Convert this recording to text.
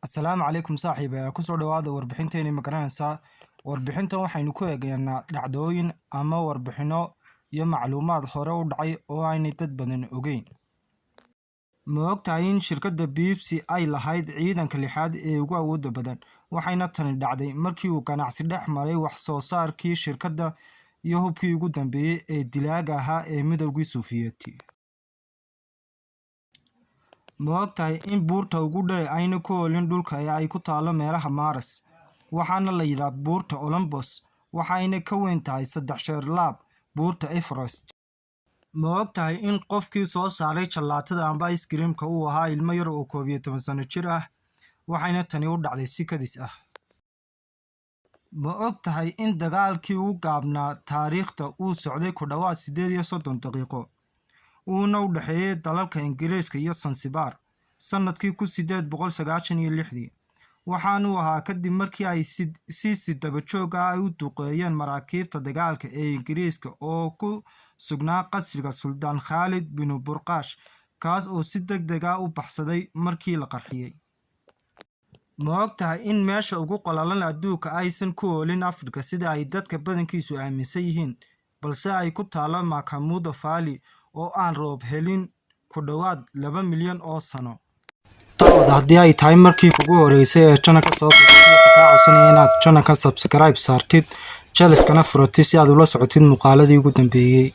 Assalaamu calaykum saaxiib ku soo dhawaada warbixinteena magaranaysa warbixintan waxaynu ku eegaynaa dhacdooyin ama warbixino iyo macluumaad hore u dhacay oo aanay dad badan ogeyn. Ma ogtahay in shirkadda Pepsi ay lahayd ciidanka lixaad ee ugu awoodda badan, waxayna tani dhacday markii uu ganacsi dhex maray wax soo saarkii shirkadda iyo hubkii ugu dambeeyay ee dilaaga ahaa ee Midowgii Sofiyeeti. Ma ogtahay in buurta ugu dheer ayna ku oolin dhulka ee ay ku taalo meelaha Mars, waxaana la yidhaahdaa buurta Olympus, waxayna ka weyn tahay 3 jeer laab buurta Everest. Ma ogtahay in qofkii soo saaray jalaatada amba ice creamka uu ahaa ilmo yar oo 11 sano jir ah, waxayna tani u dhacday si kadis ah. Ma ogtahay in dagaalkii ugu gaabnaa taariikhda uu socday ku dhawaad 38 daqiiqo uuna u dhaxeeyay dalalka Ingiriiska iyo Zanzibar sanadkii 1896, waxaanu ahaa kadib markii ay si daba joog ah u duqeeyeen maraakiibta dagaalka ee Ingiriiska oo ku sugnaa qasriga Suldaan Khalid bin Burqash, kaas oo si degdeg ah u baxsaday markii la qarxiyay. Ma ogtahay in meesha ugu qalalan adduunka aysan ku oolin Afrika sida ay dadka badankiisu aaminsan yihiin, balse ay ku taalo Makamuddo Valley oo aan roob helin ku dhawaad 2 milyan oo sano. Haddii ay tahay markii kugu horeysay ee channelka soo booqatay, waxaan kaa codsanayaa inaad channelka subscribe saartid, jaliskana furatid si aad ula socotid muuqaaladii ugu dambeeyay.